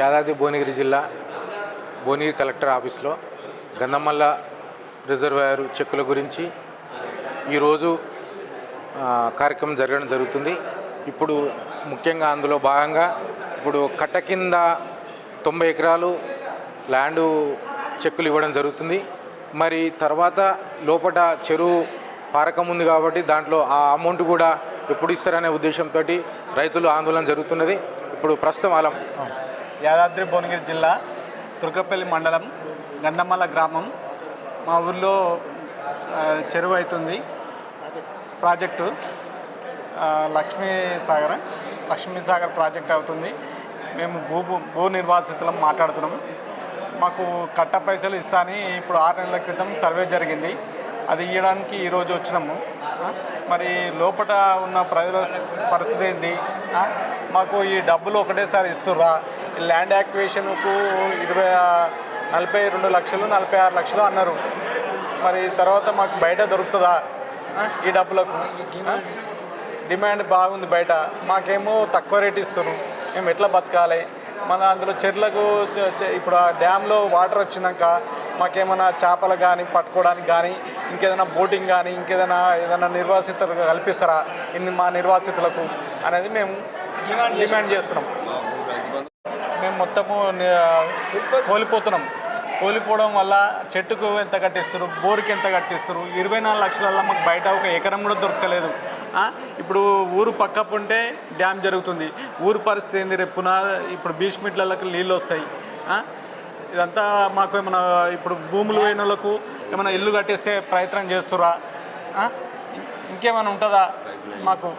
యాదాద్రి భువనగిరి జిల్లా భువనగిరి కలెక్టర్ ఆఫీస్లో గంధమల్ల రిజర్వాయర్ చెక్కుల గురించి ఈరోజు కార్యక్రమం జరగడం జరుగుతుంది. ఇప్పుడు ముఖ్యంగా అందులో భాగంగా ఇప్పుడు కట్ట కింద 90 ఎకరాలు ల్యాండు చెక్కులు ఇవ్వడం జరుగుతుంది. మరి తర్వాత లోపల చెరువు పారకం ఉంది కాబట్టి దాంట్లో ఆ అమౌంట్ కూడా ఎప్పుడు ఇస్తారనే ఉద్దేశంతో రైతులు ఆందోళన జరుగుతున్నది. ఇప్పుడు ప్రస్తుతం అలా యాదాద్రి భువనగిరి జిల్లా తుర్కపల్లి మండలం గంధమల్ల గ్రామం మా ఊళ్ళో చెరువు అవుతుంది ప్రాజెక్టు లక్ష్మీ సాగర్ ప్రాజెక్ట్ అవుతుంది. మేము భూ నిర్వాసితులం మాట్లాడుతున్నాము. మాకు కట్ట పైసలు ఇస్తా అని ఇప్పుడు 6 నెలల క్రితం సర్వే జరిగింది. అది ఇవ్వడానికి ఈరోజు వచ్చినాము. మరి లోపల ఉన్న ప్రజల పరిస్థితి ఏంటి? మాకు ఈ డబ్బులు ఒకటేసారి ఇస్తుర్రా? ల్యాండ్ యాక్విజిషన్కు 42 లక్షలు 46 లక్షలు అన్నారు. మరి తర్వాత మాకు బయట దొరుకుతుందా ఈ డబ్బులకు? డిమాండ్ బాగుంది బయట, మాకేమో తక్కువ రేట్ ఇస్తారు. మేము ఎట్లా బతకాలి? మన అందులో చెర్లకు ఇప్పుడు ఆ డ్యామ్లో వాటర్ వచ్చినాక మాకేమైనా చేపలు కానీ పట్టుకోవడానికి కానీ ఇంకేదైనా బోటింగ్ కానీ ఏదైనా నిర్వాసితులకు కల్పిస్తారా మా నిర్వాసితులకు అనేది మేము డిమాండ్ చేస్తున్నాం. మేము మొత్తము కోల్పోవడం వల్ల చెట్టుకు ఎంత కట్టిస్తారు, బోరుకి ఎంత కట్టిస్తారు. 24 లక్షల మాకు బయట ఒక ఎకరం కూడా దొరకలేదు. ఇప్పుడు ఊరు పక్కపు ఉంటే డ్యామ్ జరుగుతుంది. ఊరు పరిస్థితి ఏంది? రేపున ఇప్పుడు బీచ్మిట్లకు నీళ్ళు వస్తాయి. ఇదంతా మాకు ఏమైనా ఇప్పుడు భూములు అయిన వాళ్ళకు ఏమైనా ఇల్లు కట్టేసే ప్రయత్నం చేస్తురా? ఇంకేమైనా ఉంటుందా మాకు?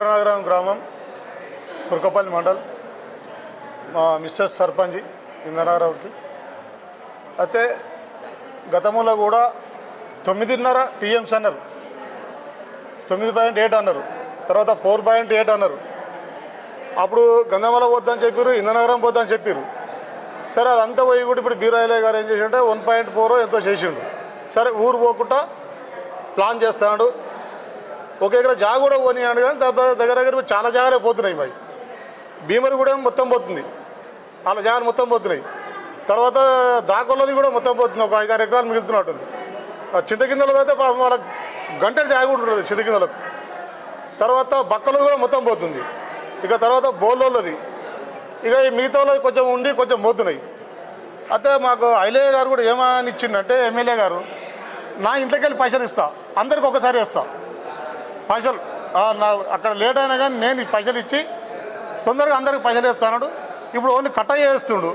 నగరం గ్రామం తుర్కపల్లి మండల్ మా మిస్సెస్ సర్పంచ్ ఇందనారావుకి అయితే గతంలో కూడా 9.5 టీఎంసీ అన్నారు, 9.8 అన్నారు, తర్వాత 4.8 అన్నారు. అప్పుడు గంధమల్ల పోద్దని చెప్పారు, ఇందనగరం పోద్దని చెప్పారు. సరే అదంతా పోయి కూడా ఇప్పుడు బీరాయిలే గారు ఏం చేసిండే 1.4 ఎంతో చేసిండు. సరే ఊరు పోకుండా ప్లాన్ చేస్తున్నాడు. 1 ఎకరా జాగ కూడా పోనీయాడు. కానీ దగ్గర చాలా జాగాలే పోతున్నాయి. మరి భీమరి కూడా మొత్తం పోతుంది, వాళ్ళ జాగాలు మొత్తం పోతున్నాయి. తర్వాత దాకొల్లది కూడా మొత్తం పోతుంది, ఒక 5-6 ఎకరాలు మిగులుతున్నట్టుంది. చింతకిందలది అయితే వాళ్ళ గంటలు జాగ ఉంటుంది చింతకిందలకు. తర్వాత బక్కలది కూడా మొత్తం పోతుంది. ఇక తర్వాత బోల్లోళ్ళది, ఇక ఈ మిగతా వాళ్ళది కొంచెం ఉండి కొంచెం పోతున్నాయి. అయితే మాకు ఐలయ్య గారు కూడా ఏమని ఇచ్చిండంటే, ఎమ్మెల్యే గారు నా ఇంట్లోకి వెళ్ళి పైసలు ఇస్తా, అందరికి ఒకసారి ఇస్తా పైసలు. నా అక్కడ లేట్ అయినా కానీ నేను ఈ పైసలు ఇచ్చి తొందరగా అందరికి పైసలు వేస్తాడు. ఇప్పుడు ఓన్లీ కట్ట వేస్తుండు.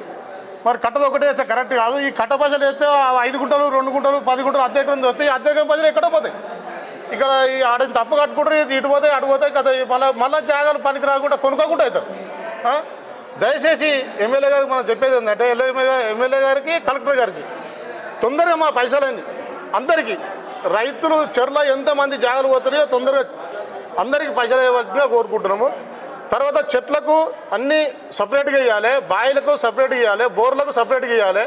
మరి కట్టది ఒకటే వేస్తే కరెక్ట్ కాదు. ఈ కట్ట పైసలు వేస్తే 5 గుంటలు 2 గుంటలు 10 గుంటలు అద్దె ఎకరం వస్తాయి. అద్దె ఎకరం పైసలు ఎక్కడ పోతాయి? ఇక్కడ ఈ ఆడని తప్పు కట్టుకుంటారు, ఇటు పోతాయి అటు పోతాయి కదా. మళ్ళీ జాగాలు పనికి రాకుండా కొనుక్కోకుండా అవుతారు. దయచేసి ఎమ్మెల్యే గారికి మనం చెప్పేది ఏంటంటే, ఎమ్మెల్యే గారికి కలెక్టర్ గారికి తొందరగా మా పైసలని అందరికీ రైతులు చెర్ల ఎంతమంది జాగాలు పోతున్నాయో తొందరగా అందరికీ పైసలు ఇవ్వాల్సిందిగా కోరుకుంటున్నాము. తర్వాత చెట్లకు అన్నీ సపరేట్గా ఇవ్వాలి, బాయిలకు సపరేట్గా ఇవ్వాలి, బోర్లకు సపరేట్గా ఇవ్వాలి.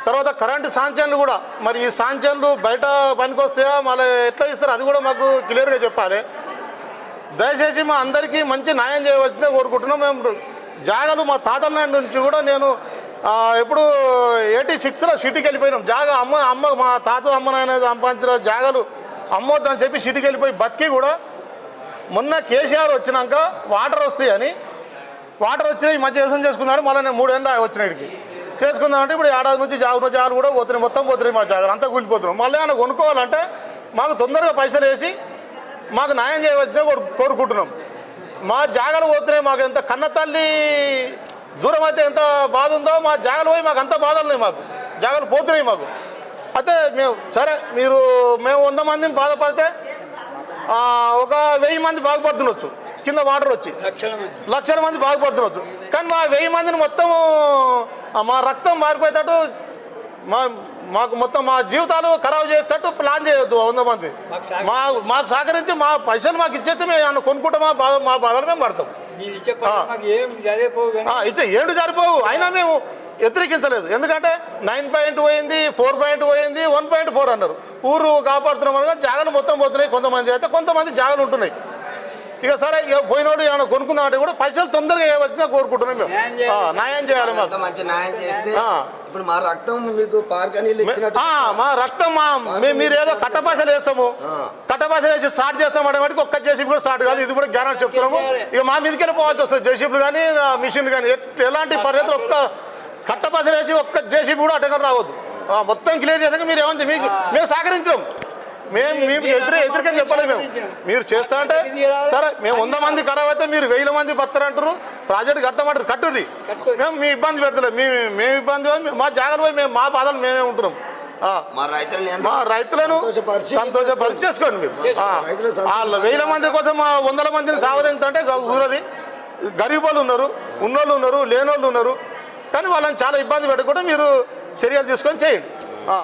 తర్వాత కరెంటు సాంక్షన్లు కూడా, మరి ఈ సాంక్షన్లు బయట పనికి వస్తాయా మళ్ళీ ఎట్లా ఇస్తారు అది కూడా మాకు క్లియర్గా చెప్పాలి. దయచేసి మా అందరికీ మంచి న్యాయం చేయవలసిందే కోరుకుంటున్నాం. మేము జాగాలు మా తాతల నాటి నుంచి కూడా నేను ఎప్పుడు 86లో సిటీకి వెళ్ళిపోయినాం. జాగా అమ్మ మా తాత అమ్మనాయన సంపాదించిన జాగాలు అమ్మొద్దని చెప్పి సిటీకి వెళ్ళిపోయి బతికి కూడా మొన్న కేసీఆర్ వచ్చినాక వాటర్ వస్తాయని వాటర్ వచ్చినాయి ఈ మధ్య వ్యవసాయం చేసుకున్నాడు. మళ్ళీ నేను 3 ఏళ్ళు వచ్చినాడికి చేసుకుందామంటే ఇప్పుడు ఏడాది నుంచి జాగాలు కూడా పోతున్నాయి, మొత్తం పోతున్నాయి. మా జాగాలు అంతా కూలిపోతున్నాం. మళ్ళీ ఏమైనా కొనుక్కోవాలంటే మాకు తొందరగా పైసలు వేసి మాకు న్యాయం చేయవలసిందే కోరుకుంటున్నాం. మా జాగాలు పోతున్నాయి. మాకు ఎంత కన్న తల్లి దూరం అయితే ఎంత బాధ ఉందో మా జాగాలు పోయి మాకు అంత బాధలు ఉన్నాయి. మాకు జాగాలు పోతున్నాయి మాకు. అయితే మేము సరే మేము 100 మందిని బాధపడితే ఒక 1000 మంది బాగుపడుతుండొచ్చు, కింద వాటర్ వచ్చి లక్షల మంది బాగుపడుతుండొచ్చు. కానీ మా 1000 మందిని మొత్తం మా రక్తం మారిపోయేటట్టు మాకు మొత్తం మా జీవితాలు ఖరాబు చేసేటట్టు ప్లాన్ చేయొద్దు. 100 మంది మాకు సహకరించి మా పైసలు మాకు ఇచ్చేస్తే మేము కొనుక్కుంటాం. మా బాధలు మేము పడతాం. ఇచ్చే ఏడు సరిపోవు. అయినా మేము వ్యతిరేకించలేదు. ఎందుకంటే 9 పోయింది, 4 పోయింది, 1.4 అన్నారు. ఊరు కాపాడుతున్నాం అనగా జాగాలు మొత్తం పోతున్నాయి. కొంతమంది అయితే కొంతమంది జాగాలు ఉంటున్నాయి. ఇక సరే ఇక పోయినోడు ఏమైనా కొనుక్కుందామంటే కూడా పైసలు తొందరగా వచ్చినా కోరుకుంటున్నాం మేము న్యాయం చేయాలి మాకు. మంచి న్యాయం చేస్తే ఇప్పుడు మా రక్తం మీకు పార్కనీళ్ళు ఇచ్చినట్టు మా రక్తం మీరు ఏదో కట్ట పైసలు వేస్తాము, కట్ట పైసలు వేసి స్టార్ట్ చేస్తాం అంటే ఒక్క జేసీబీ కూడా స్టార్ట్ కాదు. ఇది కూడా గ్యారెంటీ చెప్తున్నాము. ఇక మా మీదకి పోవాల్సి వస్తుంది జేసీబీలు కానీ మిషన్ కానీ ఎలాంటి పరిస్థితులు ఒక్క కట్ట పైసలు వేసి ఒక్క జేసీబీ కూడా అటెంకర్ రావద్దు. మొత్తం క్లియర్ చేసాక మీరు ఏమంటే మీకు మేము సహకరించడం మేము ఎదురుకని చెప్పలేదు. మీరు చేస్తా అంటే సరే మేము 100 మంది ఖరాబ్ అయితే మీరు 1000 మంది బతారంటారు, ప్రాజెక్ట్ కడతామంటారు, కట్టుర్రి. మేము మీ ఇబ్బంది పెడతలేదు. మేము ఇబ్బంది మా జాగ్రత్త పోయి మేము మా బాధలు మేమే ఉంటున్నాం. మా రైతులను సంతోషపరిచి చేసుకోండి. మీరు 1000 మంది కోసం 100 మందిని సావదింటే కుదరది. గరీబ్ వాళ్ళు ఉన్నారు, ఉన్నోళ్ళు ఉన్నారు, లేనోళ్ళు ఉన్నారు. కానీ వాళ్ళని చాలా ఇబ్బంది పెట్టకుండా మీరు చర్యలు తీసుకొని చేయండి.